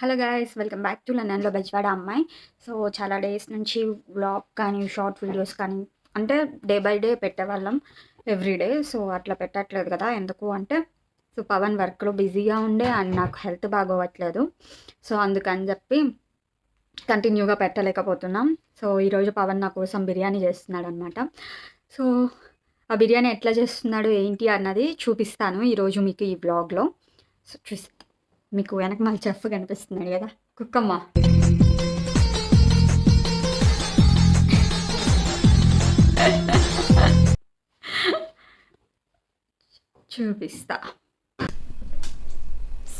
Hello guys, welcome back to లండన్లో బెజవాడ అమ్మాయి. So చాలా డేస్ నుంచి వ్లాగ్ కానీ షార్ట్ వీడియోస్ కానీ అంటే డే బై డే పెట్టేవాళ్ళం ఎవ్రీడే. సో అట్లా పెట్టట్లేదు కదా, ఎందుకు అంటే సో పవన్ వర్క్లో బిజీగా ఉండే అండ్ నాకు హెల్త్ బాగోవట్లేదు. సో అందుకని చెప్పి కంటిన్యూగా పెట్టలేకపోతున్నాం. సో ఈరోజు పవన్ నా కోసం బిర్యానీ చేస్తున్నాడు అనమాట. సో ఆ బిర్యానీ ఎట్లా చేస్తున్నాడు ఏంటి అన్నది చూపిస్తాను ఈరోజు మీకు ఈ వ్లాగ్లో. సో చూసి మీకు వెనక మళ్ళీ చెఫ్ కనిపిస్తున్నాడు కదా, కుక్కమ్మ. చూపిస్తా.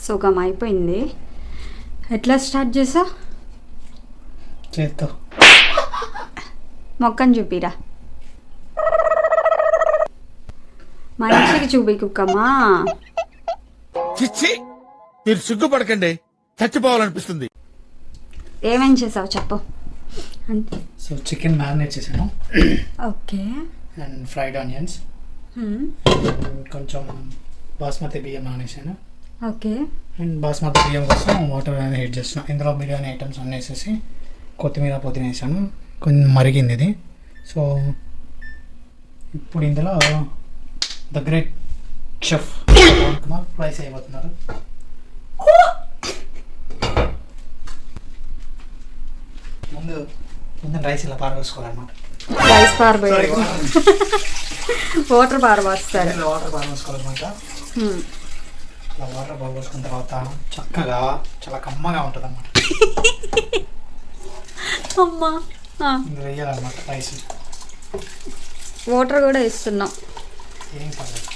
సుగం అయిపోయింది. ఎట్లా స్టార్ట్ చేసా? చేత్తో మొక్కని చూపిరా, మనిషికి చూపి కుక్కమ్మా. చిచ్చి, మీరు సిగ్గుపడకండి, చచ్చిపోవాలనిపిస్తుంది. ఏమేం చేసావు చెప్పు. అంటే సో చికెన్ మ్యారినేట్ చేశాను. ఓకే. అండ్ ఫ్రైడ్ ఆనియన్స్, కొంచెం బాస్మతి బియ్యం నానేసాను. ఓకే. అండ్ బాస్మతి బియ్యం కోసం వాటర్ అనేది హీట్ చేస్తున్నాను. ఇందులో బిర్యానీ ఐటమ్స్ అన్నీ వేసేసి కొత్తిమీర పుదీనా వేసాను. కొంచెం మరిగింది ఇది. సో ఇప్పుడు ఇందులో ద గ్రేట్ షెఫ్ రైస్ అయిపోతున్నారు. ముందు రైస్ ఇలా పారవేసుకోవాలన్నమాట. Rice పారబోయారు, water పారబోస్తారు. ఇలా వాటర్ పారవేసుకోవాలన్నమాట. ఇలా వాటర్ పారవేసుకున్న తర్వాత చక్కగా చాలా కమ్మగా ఉంటుంది అన్నమాట. అమ్మా, ఇందులో వేయాలన్నమాట రైస్. వాటర్ కూడా వేస్తున్నాం. ఏం పర్లేదు.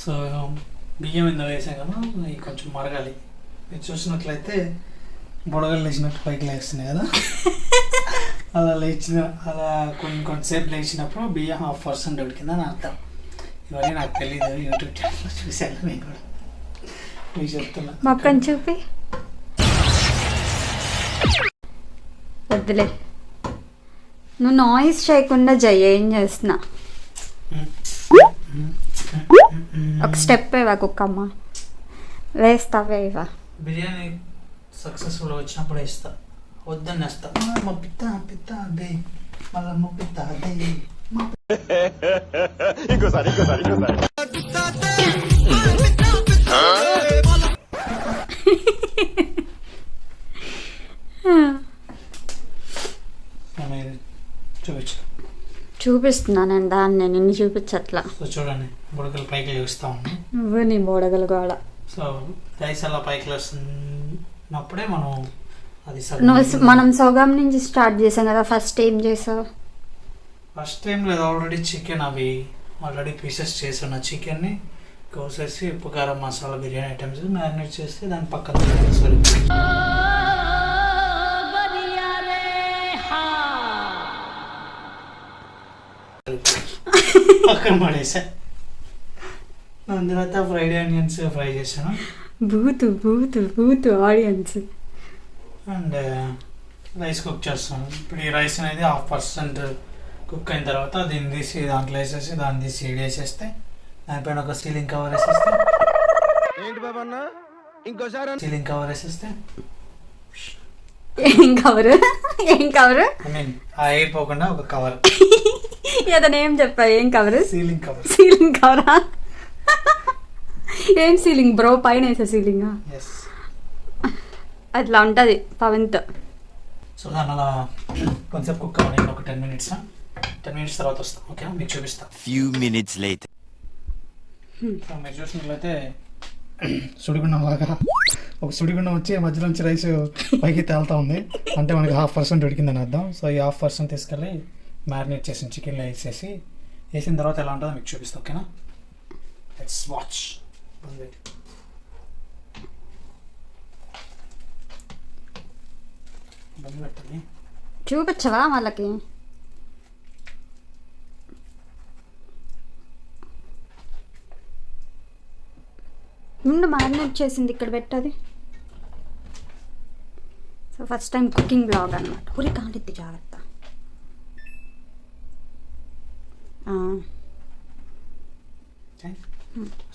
సో బియ్యం ఇందులో వేసాం కదా, ఇవి కొంచెం మరగాలి. మీరు చూసినట్లయితే బుడగలు లేచినట్టు పైకి లేస్తున్నాయి కదా, అలా కొంతసేపు లేచినప్పుడు బియ్యం 1/2% ఉడికిందని అర్థం. ఇవన్నీ నాకు తెలీదు, యూట్యూబ్ ఛానల్లో చూశాను. నేను కూడా మీకు చెప్తున్నా. మొక్కని చూపి. వద్దులే, నువ్వు నాయిస్ చేయకుండా ఏం చేస్తున్నా. ఒక స్టెప్ వేవా కుక్కమ్మ, వేస్తావే ఇవా. బిర్యానీ సక్సెస్ఫుల్ వచ్చినప్పుడు వేస్తా, వద్దని వేస్తా. మా పిత్త అదే మళ్ళీ మా పిత్త అదే. ఇంకోసారి చూపిస్తున్నానండి దాన్ని, నిన్ను చూపించట్లా. సో చూడండి, బుడగలు పైకి లేస్తూ ఉన్నాయి. నువ్వు నీ బోడగలు కూడా. సో రైస్ అలా పైకి లేస్తున్నప్పుడే మనం అది మనం సోగం నుంచి స్టార్ట్ చేసాం కదా. ఫస్ట్ ఏం చేసావు? ఫస్ట్ టైం లేదు, ఆల్రెడీ చికెన్ అవి ఆల్రెడీ పీసెస్ చేసిన చికెన్ని కోసేసి ఉప్పు కారం మసాలా బిర్యానీ ఐటమ్స్ మ్యారినేట్ చేస్తే దాని పక్కన పక్కన పడేసా. దాని తర్వాత ఫ్రైడ్ ఆనియన్స్ ఫ్రై చేశాను. బూతు ఆడియన్స్. అండ్ రైస్ కుక్ చేస్తాను. ఇప్పుడు ఈ రైస్ అనేది 1/2% కుక్ అయిన తర్వాత దీన్ని తీసి దాంట్లో వేసేసి దాన్ని తీసి వేసేస్తే దానిపైన ఒక సీలింగ్ కవర్ వేసేస్తే సీలింగ్ కవర్ వేసేస్తే ఏం కవర్ ఐ మీన్ ఆ ఎయిర్ పోకుండా ఒక కవర్. ఏదైనా ఏం చెప్పా? ఏం కవర్? సీలింగ్ కవరా? ఏం సీలింగ్ బ్రో? పైన వేసే సీలింగా? అట్లా ఉంటుంది పవన్తో. సో దాని అలా కొంచెం కుక్ అవ్వండి, ఒక 10 minutes. 10 minutes తర్వాత వస్తాం. ఓకే, మీకు చూపిస్తా. few minutes later. సో మీరు చూసినట్లయితే సుడిగుండం లాగా ఒక సుడిగుండం వచ్చి మధ్యలో నుంచి రైస్ పైకి తేలుతా ఉంది. అంటే మనకి 1/2% ఉడికిందని అర్థం. సో ఈ 1/2% తీసుకెళ్ళి మ్యారినేట్ చేసిన చికెన్లో వేసిన తర్వాత ఎలా ఉంటుందో మీకు చూపిస్తాం. ఓకేనా? Let's watch. బంద్ పెట్టండి. చూపించవా వాళ్ళకి? ముందు మ్యారినేట్ చేసింది ఇక్కడ పెట్టది. So first time cooking blog అనమాట. ఊరి కాండిద్ది, జాగ్రత్త.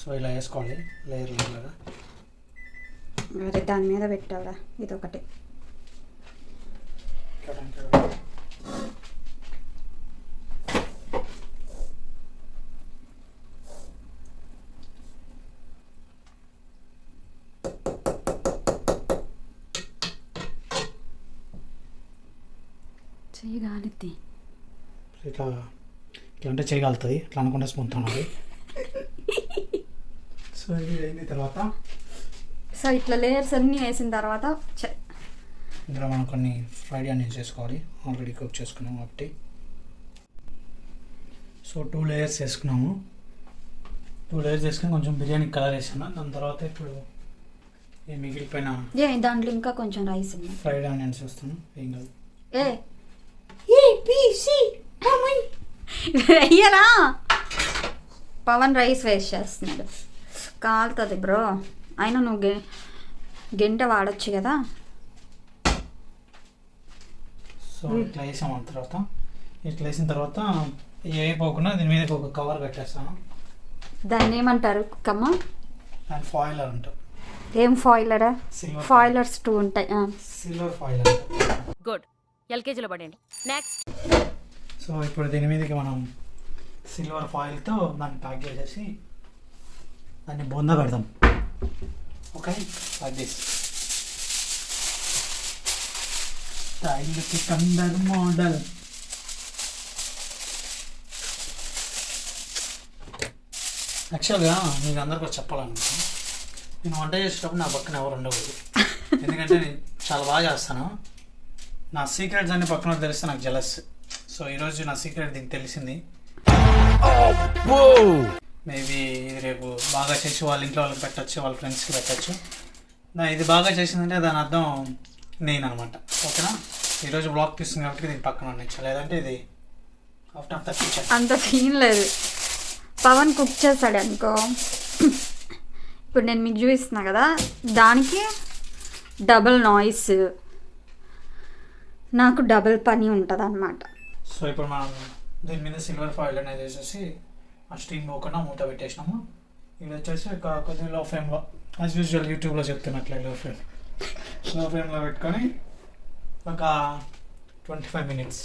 సో ఇలా వేసుకోవాలి లేయర్ లేయర్గా. అరే దాని మీద పెట్టావురా ఇదొకటి. చేయగలుగుతుంది ఇట్లా ఇట్లా అంటే చేయగలుగుతుంది, ఇట్లా అనుకుంటే స్మూత్ ఉన్నది. సో ఇది అయిన తర్వాత సో ఇట్లా లేయర్స్ అన్నీ వేసిన తర్వాత ఇందులో మనం కొన్ని ఫ్రైడ్ ఆనియన్స్ వేసుకోవాలి. ఆల్రెడీ కుక్ చేసుకున్నాము కాబట్టి. సో 2 లేయర్స్ వేసుకున్నాము. 2 లేయర్స్ వేసుకుని కొంచెం బిర్యానీ కలర్ వేసాను. దాని తర్వాత ఇప్పుడు ఈ మిగిలిపోయిన దాంట్లో ఇంకా కొంచెం రైస్ ఉంది. ఫ్రైడ్ ఆనియన్స్ వేస్తాను. ఏం కాదు. వెయ్యరా పవన్ రైస్ వేస్ట్ చేస్తున్నాడు. కాలుతుంది బ్రో. అయినా నువ్వు గంట వాడచ్చు కదా. సో ఇట్లా వేసాము. తర్వాత ఇట్లా వేసిన తర్వాత వేయపోకుండా దీని మీద ఒక కవర్ కట్టేస్తాను. దాన్ని ఏమంటారు కుక్కమ్మ? దాని ఫాయిలర్ అంటారు. ఏం ఫాయిలరా? ఫాయిలర్స్ 2 ఉంటాయి. సిల్వర్ ఫాయిలర్. గుడ్, ఎల్కేజీలో పడండి. నెక్స్ట్. సో ఇప్పుడు దీని మీదకి మనం సిల్వర్ ఫాయిల్తో దాన్ని ప్యాక్ చేసేసి దాన్ని బొంద పెడదాం. Okay, like this. స్టైల్కి కందర్ మోడల్. యాక్చువల్గా మీకు అందరికీ చెప్పాలనుకుంటున్నాను, నేను వంట చేసేటప్పుడు నా పక్కన ఎవరు ఉండకూడదు. ఎందుకంటే నేను చాలా బాగా చేస్తాను. నా సీక్రెట్స్ అన్ని పక్కన తెలిస్తే నాకు జలస్. సో ఈరోజు నా సీక్రెట్ దీనికి తెలిసింది. మేబీ ఇది రేపు బాగా చేసి వాళ్ళ ఇంట్లో వాళ్ళకి పెట్టచ్చు, వాళ్ళ ఫ్రెండ్స్కి పెట్టచ్చు. ఇది బాగా చేసిందంటే దాని అర్థం నేను అనమాట. ఓకేనా? ఈరోజు బ్లాగ్ తీస్తుంది కాబట్టి దీని పక్కన ఉండొచ్చు, లేదంటే ఇది అవుట్ ఆఫ్ ద కిచెన్. అంత సీన్ లేదు. పవన్ కుక్ చేస్తాడు అనుకో. ఇప్పుడు నేను మీకు చూపిస్తున్నా కదా, దానికి డబుల్ నాయిస్, నాకు డబుల్ పని ఉంటుంది అన్నమాట. సో ఇప్పుడు మనం దీని మీద సిల్వర్ ఫాయిల్ అనేది వేసేసి ఆ స్టీమ్ పోకుండా మూత పెట్టేసినాము. ఇది వచ్చేసి కొద్దిగా లో ఫ్లేమ్లో, యాజ్ యూజువల్ యూట్యూబ్లో చెప్తున్నట్లే లో ఫ్లేమ్లో పెట్టుకొని ఒక 25 minutes.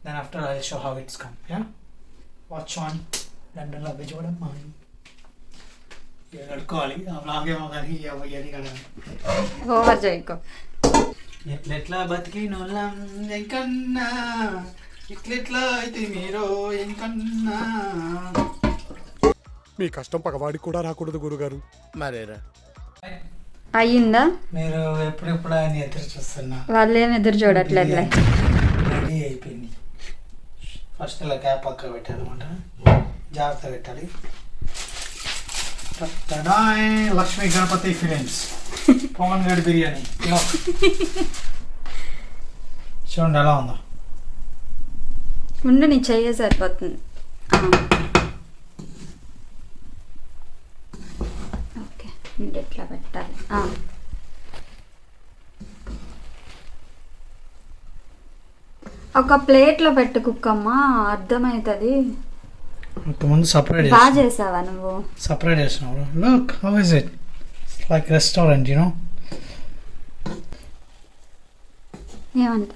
Then after I will show how it's come. Yeah, watch on లండన్లో బెజవాడమ్మాయి. ఇక కడుక్కోవాలి. ఆ బ్లాగ్ ఏమో కానీ అవన్నీ కదా ఓవర్ చేయకో. ఎట్లెట్లా బతికినోళ్ళం ఎంకన్నా, ఇట్లెట్లా అయితే మీరు ఎంకన్నా. మీ కష్టం పగవాడికి కూడా రాకూడదు గురుగారు. మరేరా అయ్యిందా? మీరు ఎప్పుడెప్పుడు ఆయన ఎదురు చూస్తున్నా. వాళ్ళు ఏం ఎదురు చూడట్లేదులే. రెడీ అయిపోయింది. ఫస్ట్ ఇలా క్యాప్ పక్క పెట్టాలన్నమాట. జాగ్రత్త పెట్టాలి. లక్ష్మీ గణపతి ఫిలిమ్స్ పవన్ గడి బిర్యానీ చూడండి ఎలా ఉందో. ముందు నీ చెయ్య సరిపోతుంది. ఓకే, ముందు ఎట్లా పెట్టాలి. ఒక ప్లేట్లో పెట్టు కుక్కమ్మ, అర్థమవుతుంది. ముందు సపరేట్ బాగా చేసావా నువ్వు? సపరేట్ చేసినావు. Look how is it like restaurant, you know. ఏమంట?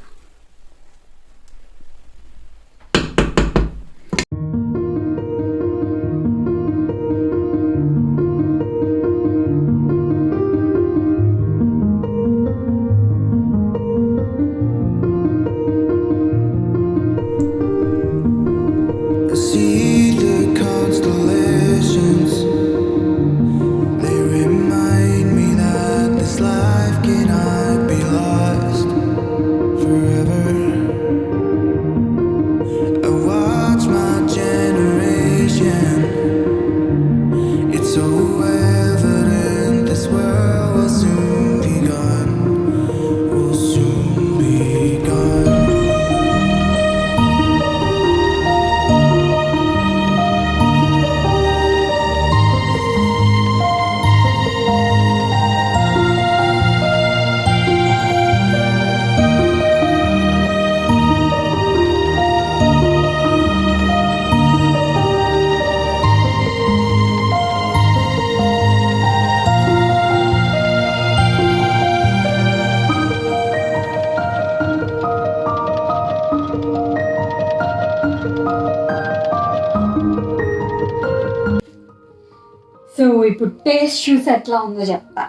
సో ఇప్పుడు టేస్ట్ చూసి ఎట్లా ఉందో చెప్తా.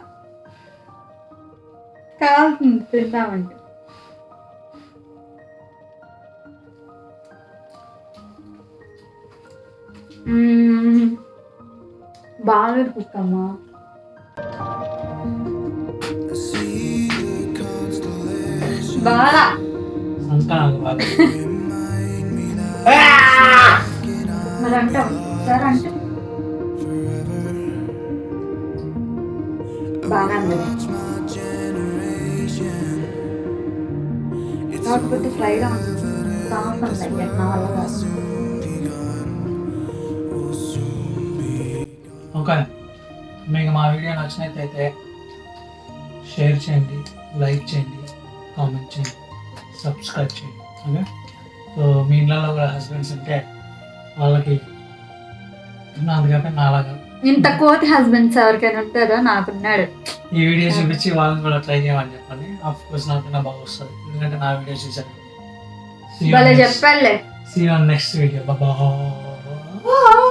కావాల్సింది తిందామంటే. బాగా కుక్కమ్మా. బాగా మరి అంటాం సార్ అంటే బాగా కాకపోతే ఫ్రైగా కాకుండా నా వల్ల కాదు. ఓకే, మీకు మా వీడియో నచ్చినట్లయితే షేర్ చేయండి, లైక్ చేయండి, కామెంట్ చేయండి, సబ్స్క్రైబ్ చేయండి. ఓకే, సో మీ ఇళ్ళలో కూడా హస్బెండ్స్ ఉంటే వాళ్ళకి నాదిగా నాలాగా ఇంత కోతి హస్బెండ్స్ ఎవరికైనా ఉంటారో నాకున్నాడు. ఈ వీడియో చూపించి వాళ్ళని కూడా ట్రై చేయమని చెప్పండి. ఆఫ్ కోర్స్ నాకన్నా బాగా వస్తుంది, ఎందుకంటే నా వీడియో చూసాను. చెప్పాలే. See you on next video. Bye bye.